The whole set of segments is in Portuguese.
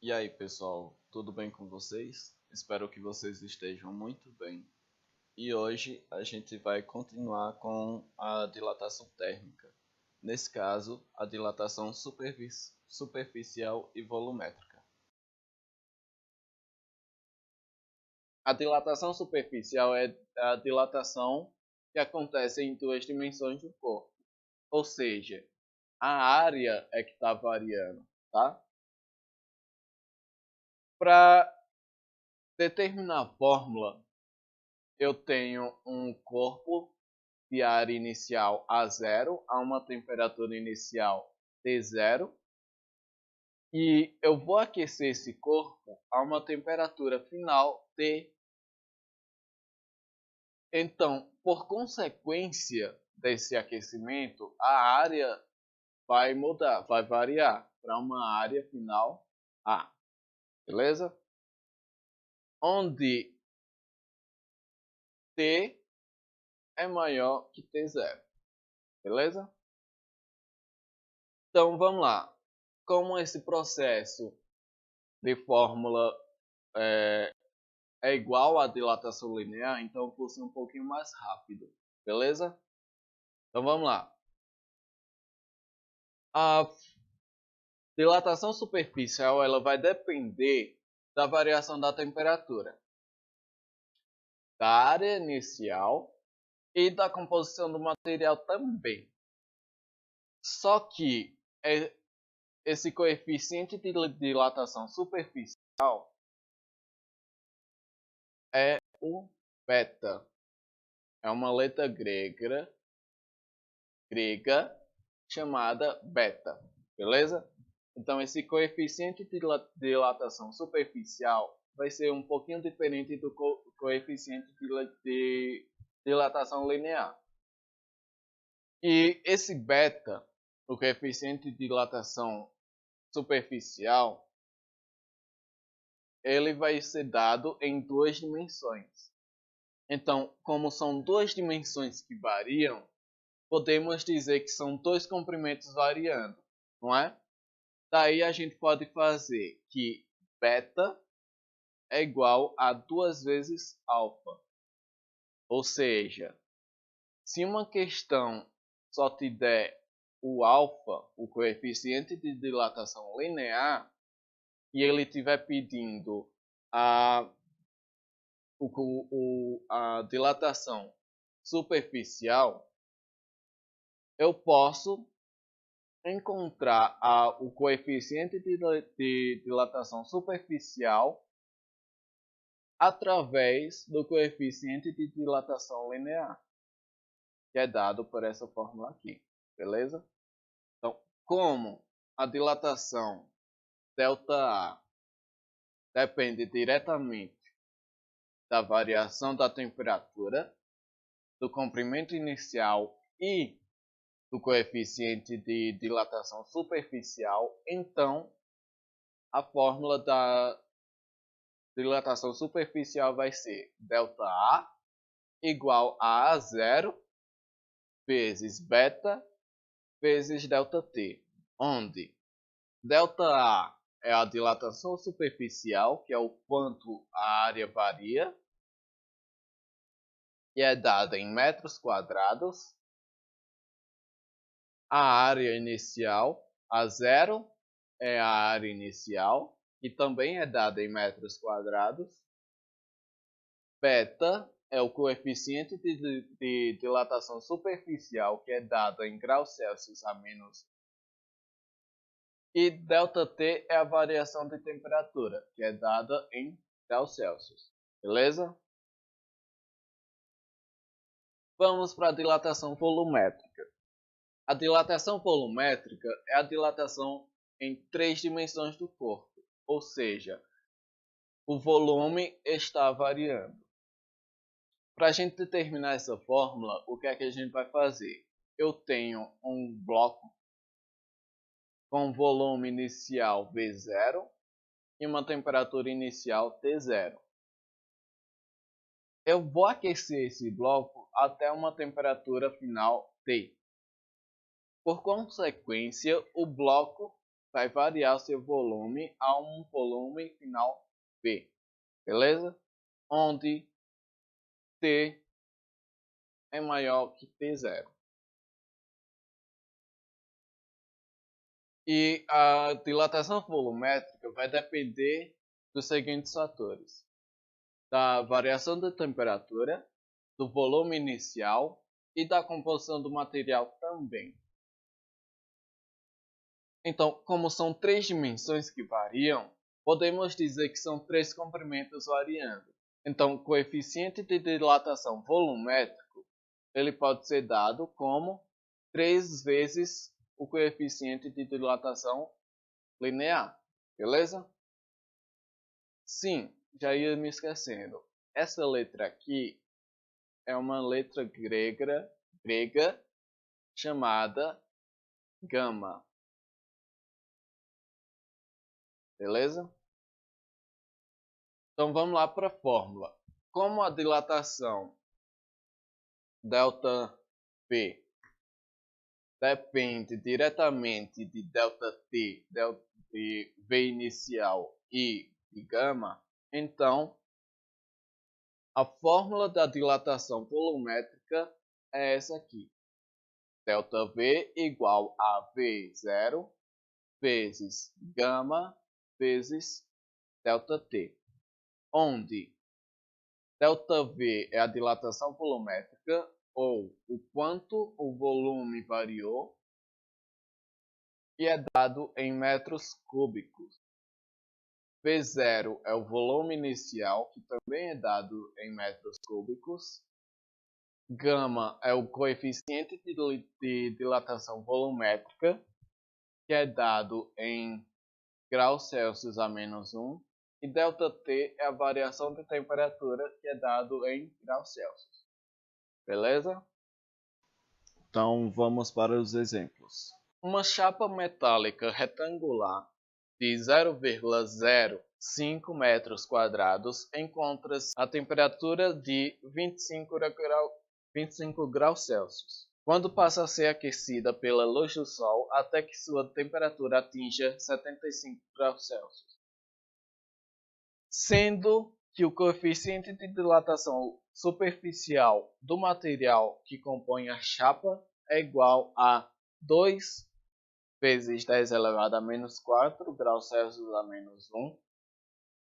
E aí, pessoal, tudo bem com vocês? Espero que vocês estejam muito bem. E hoje a gente vai continuar com a dilatação térmica. Nesse caso, a dilatação superficial e volumétrica. A dilatação superficial é a dilatação que acontece em duas dimensões do corpo. Ou seja, a área é que está variando, tá? Para determinar a fórmula, eu tenho um corpo de área inicial A0 a uma temperatura inicial T0 e eu vou aquecer esse corpo a uma temperatura final T. Então, por consequência desse aquecimento, a área vai mudar, vai variar para uma área final A, beleza? Onde T é maior que T0, beleza? Então vamos lá. Como esse processo de fórmula é igual à dilatação linear, então eu vou ser um pouquinho mais rápido, beleza? Então vamos lá. A dilatação superficial ela vai depender da variação da temperatura, da área inicial e da composição do material também. Só que esse coeficiente de dilatação superficial é o beta. É uma letra grega chamada beta, beleza? Então esse coeficiente de dilatação superficial vai ser um pouquinho diferente do coeficiente de dilatação linear. E esse beta, o coeficiente de dilatação superficial, ele vai ser dado em duas dimensões. Então, como são duas dimensões que variam, podemos dizer que são dois comprimentos variando, não é? Daí a gente pode fazer que beta é igual a 2 vezes alfa. Ou seja, se uma questão só te der o alfa, o coeficiente de dilatação linear, e ele estiver pedindo a dilatação superficial, eu posso encontrar o coeficiente de dilatação superficial através do coeficiente de dilatação linear, que é dado por essa fórmula aqui, beleza? Então, como a dilatação ΔA depende diretamente da variação da temperatura, do comprimento inicial e do coeficiente de dilatação superficial, então a fórmula da dilatação superficial vai ser ΔA igual a A0 vezes beta vezes ΔT, onde ΔA é a dilatação superficial, que é o quanto a área varia, e é dada em metros quadrados. A área inicial, A0, é a área inicial, que também é dada em metros quadrados. Beta é o coeficiente de dilatação superficial, que é dado em graus Celsius a menos. E ΔT é a variação de temperatura, que é dada em graus Celsius. Beleza? Vamos para a dilatação volumétrica. A dilatação volumétrica é a dilatação em 3 dimensões do corpo, ou seja, o volume está variando. Para a gente determinar essa fórmula, o que é que a gente vai fazer? Eu tenho um bloco com volume inicial V0 e uma temperatura inicial T0. Eu vou aquecer esse bloco até uma temperatura final T. Por consequência, o bloco vai variar seu volume a um volume final V, beleza? Onde T é maior que T0. E a dilatação volumétrica vai depender dos seguintes fatores: da variação da temperatura, do volume inicial e da composição do material também. Então, como são três dimensões que variam, podemos dizer que são três comprimentos variando. Então, o coeficiente de dilatação volumétrico ele pode ser dado como 3 vezes o coeficiente de dilatação linear, beleza? Sim, já ia me esquecendo. Essa letra aqui é uma letra grega chamada gama, beleza? Então vamos lá para a fórmula. Como a dilatação ΔV depende diretamente de ΔT, de V inicial e de gama, então a fórmula da dilatação volumétrica é essa aqui. ΔV igual a V0 vezes gama vezes ΔT, onde ΔV é a dilatação volumétrica, ou o quanto o volume variou, e é dado em metros cúbicos. V0 é o volume inicial, que também é dado em metros cúbicos. Gama é o coeficiente de dilatação volumétrica, que é dado em graus Celsius a -1. E ΔT é a variação de temperatura, que é dado em graus Celsius. Beleza? Então vamos para os exemplos. Uma chapa metálica retangular de 0,05 metros quadrados encontra-se a temperatura de 25 graus Celsius, quando passa a ser aquecida pela luz do sol até que sua temperatura atinja 75 graus Celsius. Sendo que o coeficiente de dilatação superficial do material que compõe a chapa é igual a 2 vezes 10 elevado a -4 graus Celsius a -1,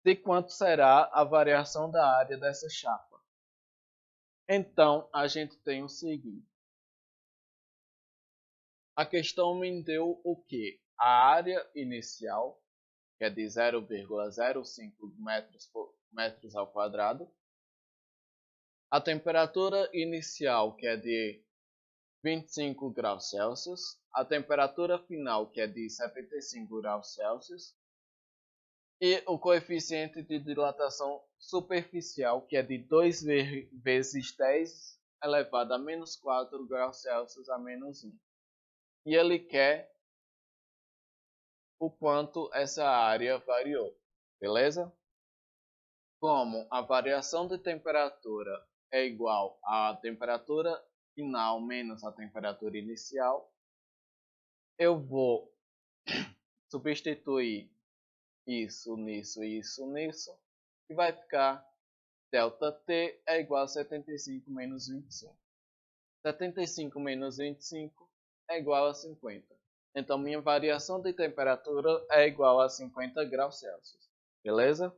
de quanto será a variação da área dessa chapa. Então, a gente tem o seguinte. A questão me deu o que? A área inicial, que é de 0,05 metros ao quadrado. A temperatura inicial, que é de 25 graus Celsius. A temperatura final, que é de 75 graus Celsius. E o coeficiente de dilatação superficial, que é de 2 vezes 10 elevado a -4 graus Celsius a -1. E ele quer o quanto essa área variou, beleza? Como a variação de temperatura é igual à temperatura final menos a temperatura inicial, eu vou substituir isso nisso e isso nisso, e vai ficar ΔT é igual a 75 menos 25. 75 menos 25 é igual a 50. Então minha variação de temperatura é igual a 50 graus Celsius. Beleza?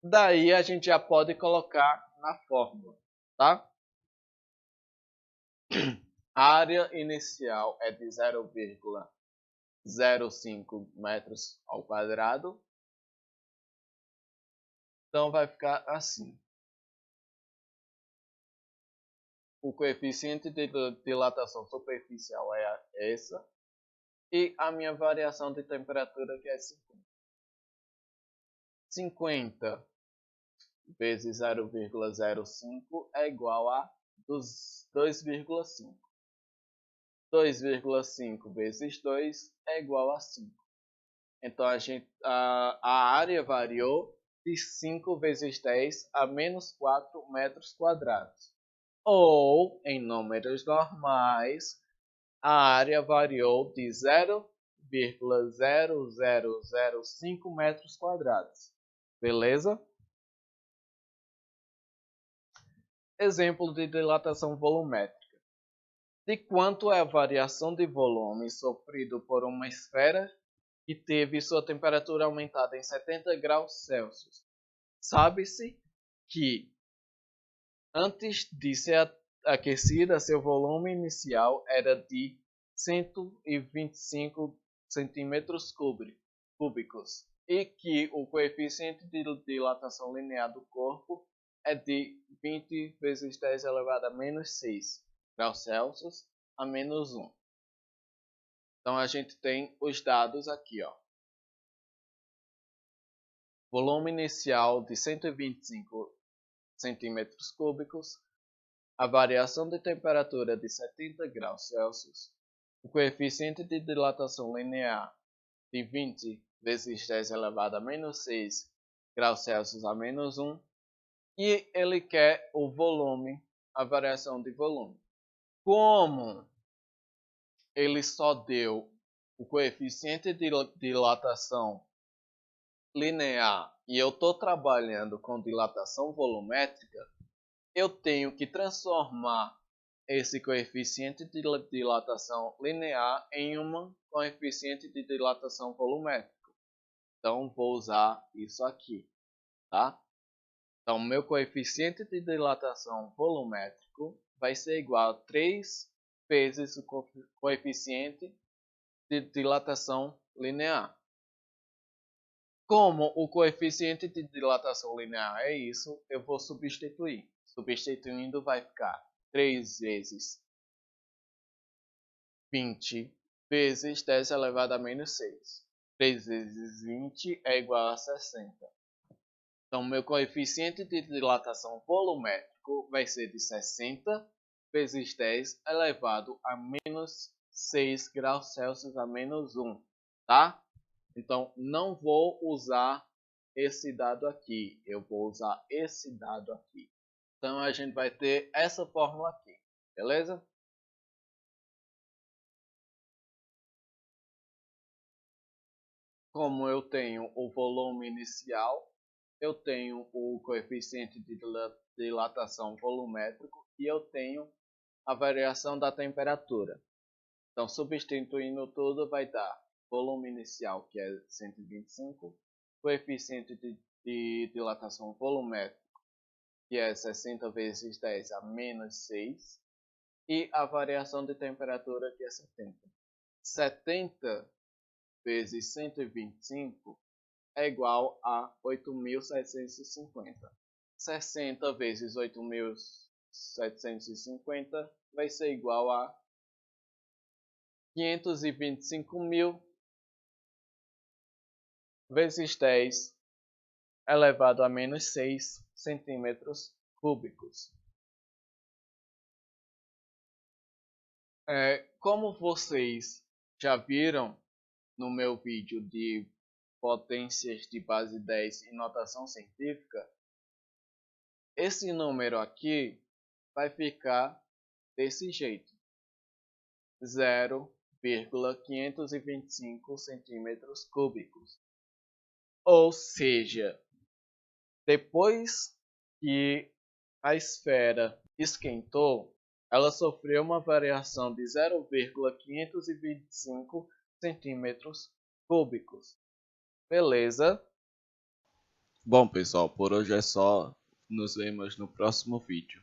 Daí a gente já pode colocar na fórmula, tá? A área inicial é de 0,05 metros ao quadrado. Então vai ficar assim. O coeficiente de dilatação superficial é essa. E a minha variação de temperatura que é 50. 50 vezes 0,05 é igual a 2,5. 2,5 vezes 2 é igual a 5. Então a área variou de 5 vezes 10 a -4 metros quadrados. Ou, em números normais, a área variou de 0,0005 metros quadrados. Beleza? Exemplo de dilatação volumétrica. De quanto é a variação de volume sofrido por uma esfera que teve sua temperatura aumentada em 70 graus Celsius? Sabe-se que, antes de ser aquecida, seu volume inicial era de 125 centímetros cúbicos e que o coeficiente de dilatação linear do corpo é de 20 vezes 10 elevado a menos 6 graus Celsius a menos 1. Então a gente tem os dados aqui, ó. Volume inicial de 125 centímetros cúbicos, a variação de temperatura de 70 graus Celsius, o coeficiente de dilatação linear de 20 vezes 10 elevado a menos 6 graus Celsius a menos 1, e ele quer o volume, a variação de volume. Como ele só deu o coeficiente de dilatação linear e eu estou trabalhando com dilatação volumétrica, eu tenho que transformar esse coeficiente de dilatação linear em um coeficiente de dilatação volumétrico. Então, vou usar isso aqui, tá? Então, meu coeficiente de dilatação volumétrico vai ser igual a 3 vezes o coeficiente de dilatação linear. Como o coeficiente de dilatação linear é isso, eu vou substituir. Substituindo vai ficar 3 vezes 20 vezes 10 elevado a menos 6. 3 vezes 20 é igual a 60. Então, meu coeficiente de dilatação volumétrico vai ser de 60 vezes 10 elevado a menos 6 graus Celsius a menos 1, tá? Então, não vou usar esse dado aqui, eu vou usar esse dado aqui. Então, a gente vai ter essa fórmula aqui, beleza? Como eu tenho o volume inicial, eu tenho o coeficiente de dilatação volumétrico e eu tenho a variação da temperatura. Então, substituindo tudo, vai dar volume inicial, que é 125, coeficiente de dilatação volumétrico, que é 60 vezes 10 a menos 6, e a variação de temperatura, que é 70. 70 vezes 125 é igual a 8.750. 60 vezes 8.750 vai ser igual a 525.000 vezes 10 elevado a menos 6 centímetros cúbicos. Como vocês já viram no meu vídeo de potências de base 10 e notação científica, esse número aqui vai ficar desse jeito: 0,525 centímetros cúbicos. Ou seja, depois que a esfera esquentou, ela sofreu uma variação de 0,525 centímetros cúbicos. Beleza? Bom, pessoal, por hoje é só. Nos vemos no próximo vídeo.